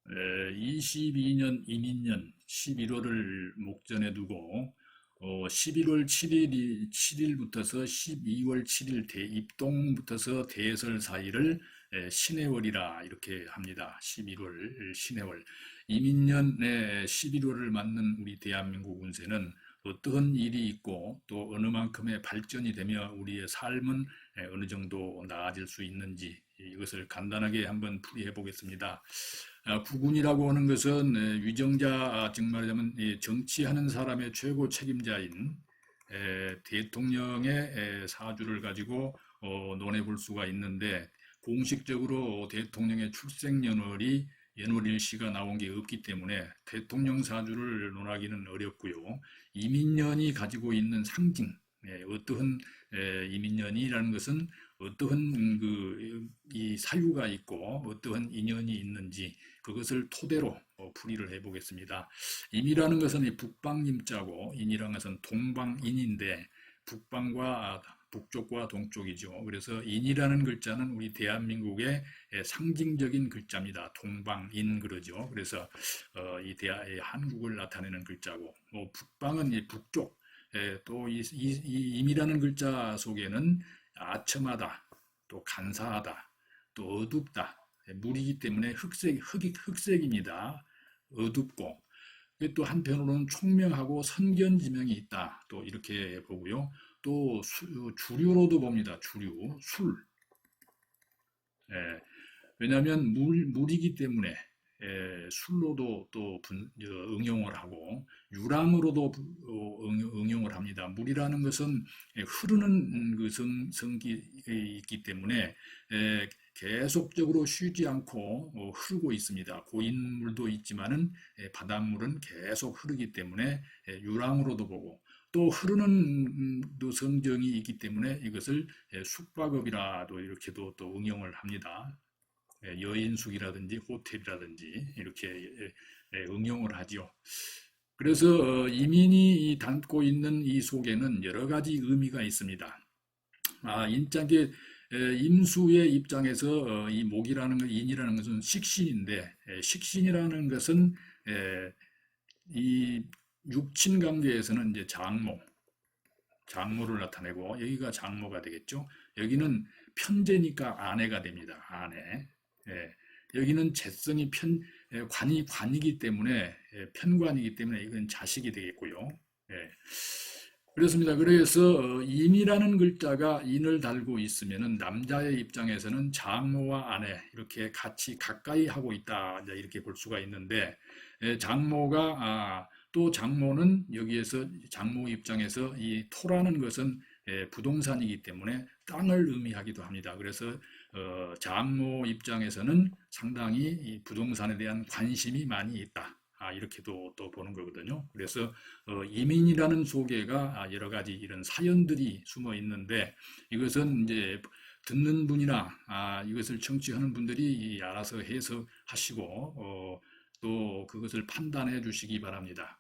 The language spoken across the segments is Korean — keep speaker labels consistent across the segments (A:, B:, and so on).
A: 22년 이민년 11월을 목전에 두고 11월 7일부터서 12월 7일 대입동부터서 대설 사이를 신해월이라 이렇게 합니다. 11월 신해월. 이민년 11월을 맞는 우리 대한민국 운세는 어떤 일이 있고 또 어느 만큼의 발전이 되며 우리의 삶은 어느 정도 나아질 수 있는지 이것을 간단하게 한번 풀이해 보겠습니다. 국운이라고 하는 것은 위정자, 즉 말하자면 정치하는 사람의 최고 책임자인 대통령의 사주를 가지고 논해 볼 수가 있는데, 공식적으로 대통령의 출생연월이 연월일시가 나온 게 없기 때문에 대통령 사주를 논하기는 어렵고요. 이민년이 가지고 있는 상징, 어떠한 이민년이라는 것은 어떠한 이 사유가 있고 어떠한 인연이 있는지 그것을 토대로 풀이를 해보겠습니다. 임이라는 것은 이 북방임자고 인이라는 것은 동방인인데 북방과 북쪽과 동쪽이죠. 그래서 인이라는 글자는 우리 대한민국의 상징적인 글자입니다. 동방인 그러죠. 그래서 이 한국을 나타내는 글자고, 북방은 이 북쪽, 또 이 임이라는 글자 속에는 아첨하다, 또 간사하다, 또 어둡다, 물이기 때문에 흑색입니다. 어둡고, 또 한편으로는 총명하고 선견지명이 있다. 또 이렇게 보고요. 또 주류로도 봅니다. 주류, 술. 예, 왜냐하면 물이기 때문에 술로도 또 응용을 하고 유랑으로도 응용을 합니다. 물이라는 것은 흐르는 그 성기 있기 때문에 계속적으로 쉬지 않고 흐르고 있습니다. 고인물도 있지만은 바닷물은 계속 흐르기 때문에 유랑으로도 보고, 또 흐르는 성정이 있기 때문에 이것을 숙박업이라도 이렇게도 또 응용을 합니다. 여인숙이라든지 호텔이라든지 이렇게 응용을 하지요. 그래서 이민이 담고 있는 이 속에는 여러 가지 의미가 있습니다. 인자계 임수의 입장에서 이 목이라는 것, 인이라는 것은 식신인데, 식신이라는 것은 이 육친 관계에서는 이제 장모를 나타내고, 여기가 장모가 되겠죠. 여기는 편제니까 아내가 됩니다. 아내. 여기는 재성이 관이기 때문에 편관이기 때문에 이건 자식이 되겠고요. 그렇습니다. 그래서 인이라는 글자가 인을 달고 있으면은 남자의 입장에서는 장모와 아내 이렇게 같이 가까이 하고 있다 이렇게 볼 수가 있는데, 장모가 또 장모는 여기에서 장모 입장에서 이 토라는 것은 부동산이기 때문에 땅을 의미하기도 합니다. 그래서 장모 입장에서는 상당히 이 부동산에 대한 관심이 많이 있다. 이렇게도 또 보는 거거든요. 그래서 이민이라는 소개가 여러 가지 이런 사연들이 숨어 있는데, 이것은 이제 듣는 분이나 이것을 청취하는 분들이 알아서 해석하시고 또 그것을 판단해 주시기 바랍니다.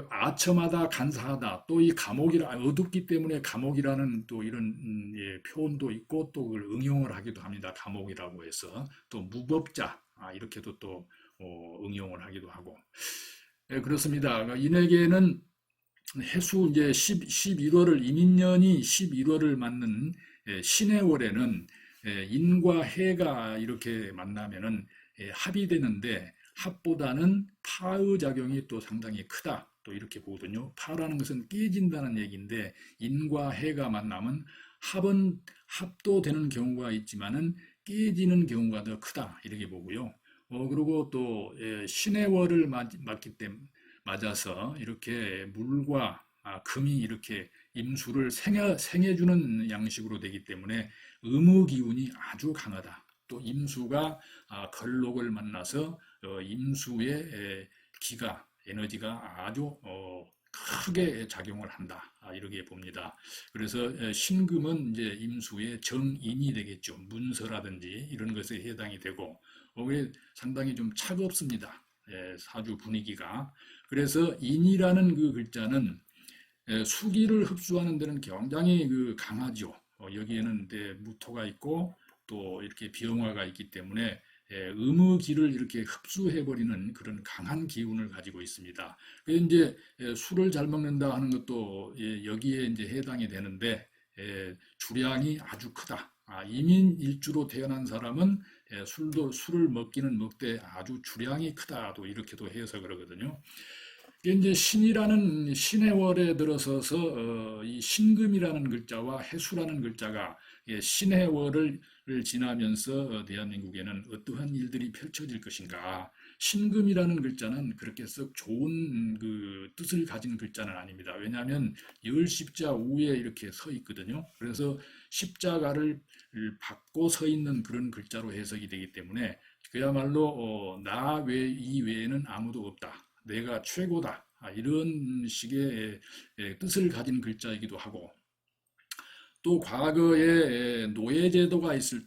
A: 아첨하다, 간사하다, 또 이 감옥이라 어둡기 때문에 감옥이라는 또 이런 표현도 있고 또 그걸 응용을 하기도 합니다. 감옥이라고 해서 또 무법자 이렇게도 또 응용을 하기도 하고. 그렇습니다. 인에게는 해수 이제 11월을 이민년이 11월을 맞는 신해월에는 인과 해가 이렇게 만나면은 합이 되는데, 합보다는 파의 작용이 또 상당히 크다. 또 이렇게 보거든요. 파라는 것은 깨진다는 얘기인데, 인과 해가 만나면 합도 되는 경우가 있지만은 깨지는 경우가 더 크다. 이렇게 보고요. 그리고 또 신해월을 맞아서 이렇게 물과 금이 이렇게 임수를 생해주는 양식으로 되기 때문에 음의 기운이 아주 강하다. 또 임수가 걸록을 만나서 임수의 기가, 에너지가 아주 크게 작용을 한다. 이렇게 봅니다. 그래서 신금은 이제 임수의 정인이 되겠죠. 문서라든지 이런 것에 해당이 되고, 상당히 좀 차갑습니다. 사주 분위기가. 그래서 인이라는 그 글자는 수기를 흡수하는 데는 굉장히 강하죠. 여기에는 무토가 있고 또 이렇게 병화가 있기 때문에 음의 기를 이렇게 흡수해버리는 그런 강한 기운을 가지고 있습니다. 그래서 이제 술을 잘 먹는다 하는 것도 여기에 이제 해당이 되는데 주량이 아주 크다. 이민일주로 태어난 사람은 술을 먹기는 먹되 아주 주량이 크다도 이렇게도 해석을 하거든요. 이제 신이라는 신의 월에 들어서서 이 신금이라는 글자와 해수라는 글자가 신의 월을 지나면서 대한민국에는 어떠한 일들이 펼쳐질 것인가. 신금이라는 글자는 그렇게 썩 좋은 그 뜻을 가진 글자는 아닙니다. 왜냐하면 열 십자 우에 이렇게 서 있거든요. 그래서 십자가를 받고 서 있는 그런 글자로 해석이 되기 때문에 그야말로 나 이외에는 아무도 없다. 내가 최고다. 이런 식의 뜻을 가진 글자이기도 하고 또 과거에 노예제도가 있을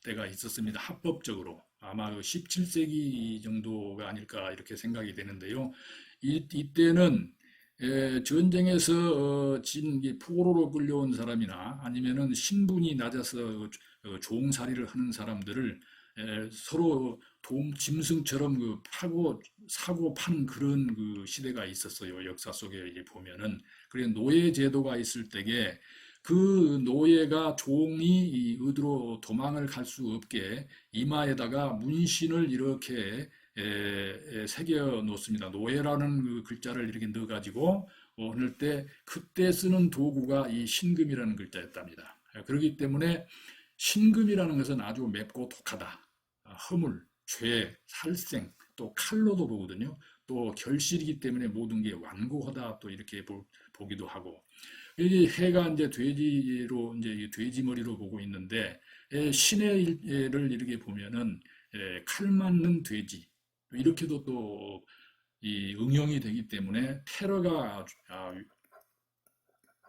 A: 때가 있었습니다. 합법적으로. 아마 17세기 정도가 아닐까 이렇게 생각이 되는데요. 이때는 전쟁에서 포로로 끌려온 사람이나 아니면은 신분이 낮아서 종살이를 하는 사람들을 서로 짐승처럼 파고 사고 파는 그런 그 시대가 있었어요. 역사 속에 이제 보면은. 그래 노예 제도가 있을 때에 그 노예가 종이 어디로 도망을 갈 수 없게 이마에다가 문신을 이렇게 새겨 놓습니다. 노예라는 그 글자를 이렇게 넣어가지고 하늘 때 그때 쓰는 도구가 이 신금이라는 글자였답니다. 그렇기 때문에 신금이라는 것은 아주 맵고 독하다. 허물, 죄, 살생, 또 칼로도 보거든요. 또 결실이기 때문에 모든 게 완고하다 또 이렇게 보기도 하고. 이 해가 이제 돼지로 이제 돼지 머리로 보고 있는데 신의 를 이렇게 보면은 칼 맞는 돼지 이렇게도 또 이 응용이 되기 때문에 테러가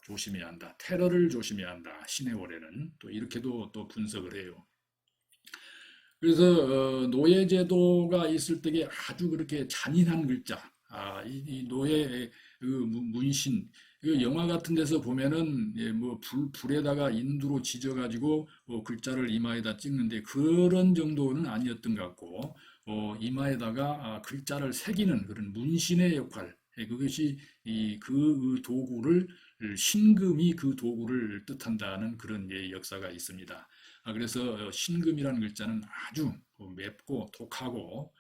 A: 조심해야 한다. 테러를 조심해야 한다. 신의 월에는 또 이렇게도 또 분석을 해요. 그래서 노예제도가 있을 때에 아주 그렇게 잔인한 글자, 이 노예 그 문신, 그 영화 같은 데서 보면은 뭐 불에다가 인두로 지져가지고 글자를 이마에다 찍는데 그런 정도는 아니었던 것 같고 이마에다가 글자를 새기는 그런 문신의 역할, 그것이 그 도구를 신금이 그 도구를 뜻한다는 그런 역사가 있습니다. 그래서 신금이라는 글자는 아주 맵고 독하고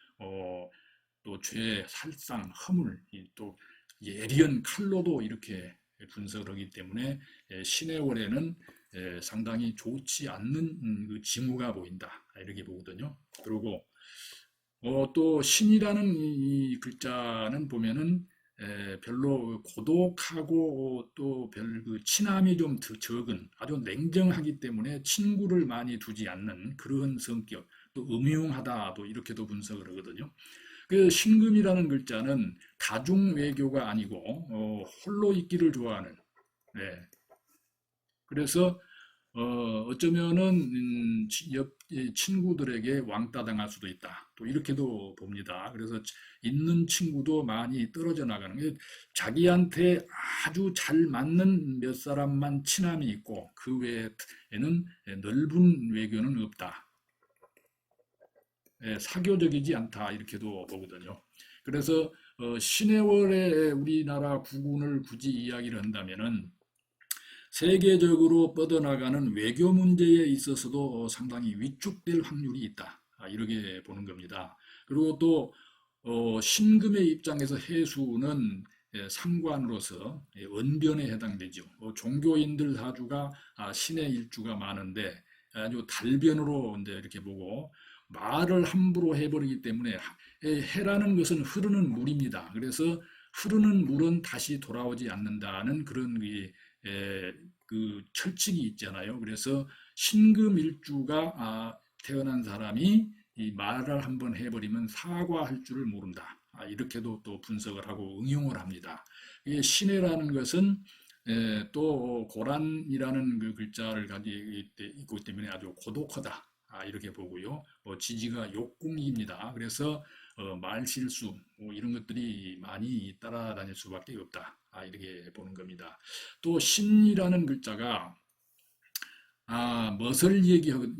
A: 또 죄, 살상, 허물, 또 예리한 칼로도 이렇게 분석을 하기 때문에 신의 월에는 상당히 좋지 않는 그 징후가 보인다 이렇게 보거든요. 그리고 또 신이라는 이 글자는 보면은 별로 고독하고 또 별 그 친함이 좀 적은 아주 냉정하기 때문에 친구를 많이 두지 않는 그런 성격, 또 음흉하다도 이렇게도 분석을 하거든요. 그 신금이라는 글자는 다중 외교가 아니고 홀로 있기를 좋아하는. 네. 그래서 어쩌면은 옆 친구들에게 왕따 당할 수도 있다. 또 이렇게도 봅니다. 그래서 있는 친구도 많이 떨어져 나가는 게 자기한테 아주 잘 맞는 몇 사람만 친함이 있고 그 외에는 넓은 외교는 없다. 사교적이지 않다 이렇게도 보거든요. 그래서 신해월의 우리나라 국운을 굳이 이야기를 한다면은 세계적으로 뻗어나가는 외교 문제에 있어서도 상당히 위축될 확률이 있다. 이렇게 보는 겁니다. 그리고 또 신금의 입장에서 해수는 상관으로서 언변에 해당되죠. 종교인들 사주가 신의 일주가 많은데 아주 달변으로 이제 이렇게 보고 말을 함부로 해버리기 때문에 해라는 것은 흐르는 물입니다. 그래서 흐르는 물은 다시 돌아오지 않는다는 그런 그 철칙이 있잖아요. 그래서 신금일주가 태어난 사람이 이 말을 한번 해버리면 사과할 줄을 모른다. 이렇게도 또 분석을 하고 응용을 합니다. 이게 신해라는 것은 또 고란이라는 그 글자를 가지고 있기 때문에 아주 고독하다. 이렇게 보고요. 지지가 욕궁입니다. 그래서 말실수 이런 것들이 많이 따라다닐 수밖에 없다. 이렇게 보는 겁니다. 또 신이라는 글자가 멋을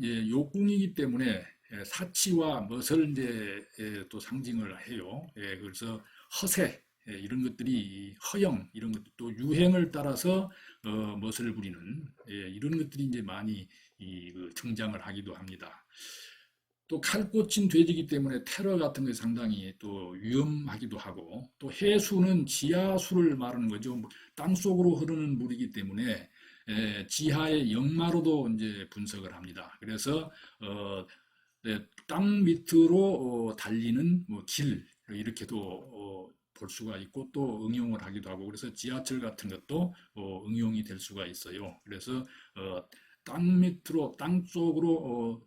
A: 예, 욕궁이기 때문에 사치와 멋을 이제 또 상징을 해요. 그래서 허세 이런 것들이 허영 이런 것도 또 유행을 따라서 멋을 부리는 이런 것들이 이제 많이 등장을 하기도 합니다. 또 칼꽂힌 돼지이기 때문에 테러 같은 게 상당히 또 위험하기도 하고 또 해수는 지하수를 말하는 거죠. 땅속으로 흐르는 물이기 때문에 지하의 역마로도 이제 분석을 합니다. 그래서 땅 밑으로 달리는 뭐길 이렇게도 볼 수가 있고 또 응용을 하기도 하고 그래서 지하철 같은 것도 응용이 될 수가 있어요. 그래서 땅 밑으로 땅 속으로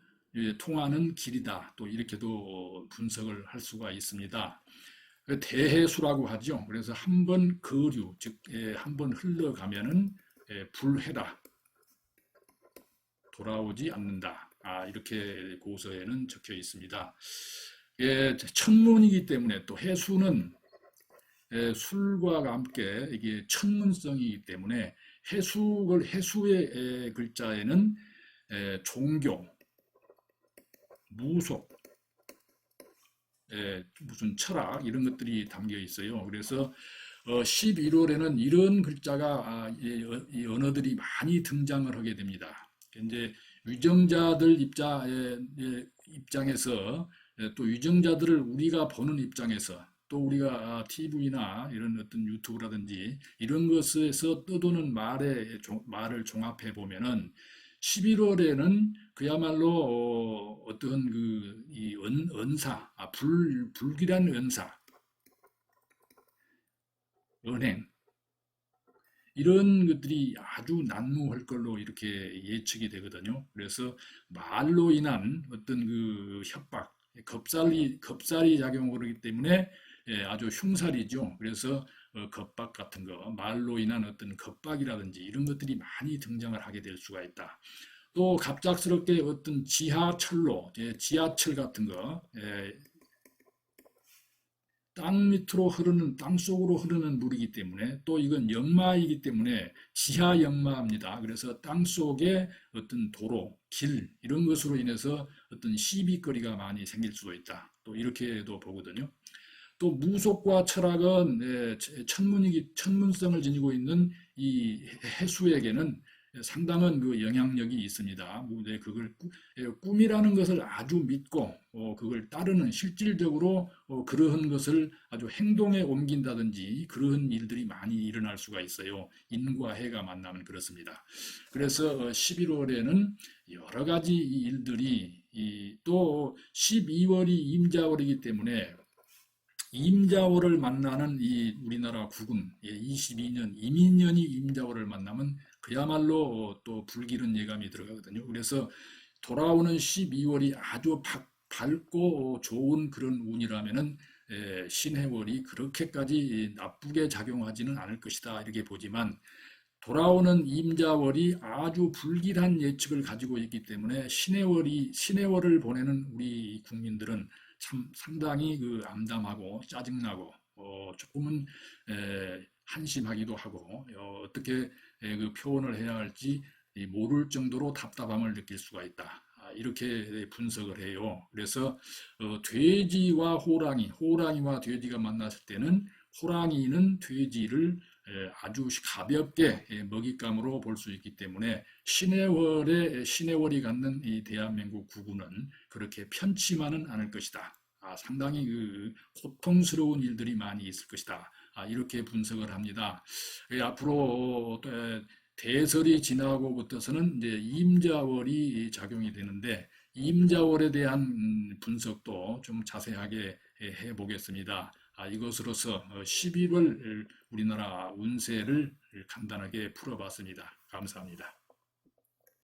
A: 통하는 길이다. 또 이렇게도 분석을 할 수가 있습니다. 대해수라고 하죠. 그래서 한번 거류, 즉 한번 흘러가면은 불해다. 돌아오지 않는다. 이렇게 고서에는 적혀 있습니다. 천문이기 때문에 또 해수는 술과 함께 이게 천문성이기 때문에 해수의 글자에는 종교, 무속, 무슨 철학 이런 것들이 담겨 있어요. 그래서 11월에는 이런 글자가 이 언어들이 많이 등장을 하게 됩니다. 이제 위정자들 입장에서 또 위정자들을 우리가 보는 입장에서 또 우리가 TV나 이런 어떤 유튜브라든지 이런 것에서 떠도는 말을 종합해 보면은 11월에는 그야말로 어떤 이 은사, 불길한 은사, 은행 이런 것들이 아주 난무할 걸로 이렇게 예측이 되거든요. 그래서 말로 인한 어떤 협박, 겁살이 작용을 하기 때문에 아주 흉살이죠. 그래서 겁박 같은 거, 말로 인한 어떤 겁박이라든지 이런 것들이 많이 등장을 하게 될 수가 있다. 또 갑작스럽게 어떤 지하철로, 지하철 같은 거, 땅 밑으로 흐르는, 땅 속으로 흐르는 물이기 때문에 또 이건 역마이기 때문에 지하 역마입니다. 그래서 땅 속에 어떤 도로, 길, 이런 것으로 인해서 어떤 시비거리가 많이 생길 수도 있다. 또 이렇게도 보거든요. 또 무속과 철학은 천문성을 지니고 있는 이 해수에게는 상당한 영향력이 있습니다. 그걸 꿈이라는 것을 아주 믿고 그걸 따르는 실질적으로 그러한 것을 아주 행동에 옮긴다든지 그러한 일들이 많이 일어날 수가 있어요. 인과 해가 만나면 그렇습니다. 그래서 11월에는 여러 가지 일들이 또 12월이 임자월이기 때문에 임자월을 만나는 이 우리나라 국운 22년 이민년이 임자월을 만나면 그야말로 또 불길한 예감이 들어가거든요. 그래서 돌아오는 12월이 아주 밝고 좋은 그런 운이라면은 신해월이 그렇게까지 나쁘게 작용하지는 않을 것이다 이렇게 보지만 돌아오는 임자월이 아주 불길한 예측을 가지고 있기 때문에 신해월을 보내는 우리 국민들은 참 상당히 암담하고 짜증나고 조금은 한심하기도 하고 어떻게 그 표현을 해야 할지 모를 정도로 답답함을 느낄 수가 있다. 이렇게 분석을 해요. 그래서 돼지와 호랑이와 돼지가 만났을 때는 호랑이는 돼지를 아주 가볍게 먹잇감으로 볼 수 있기 때문에 신해월이 갖는 이 대한민국 국군은 그렇게 편치만은 않을 것이다. 상당히 고통스러운 일들이 많이 있을 것이다. 이렇게 분석을 합니다. 앞으로 대설이 지나고부터서는 이제 임자월이 작용이 되는데 임자월에 대한 분석도 좀 자세하게 해보겠습니다. 이것으로서 11월 우리나라 운세를 간단하게 풀어봤습니다. 감사합니다.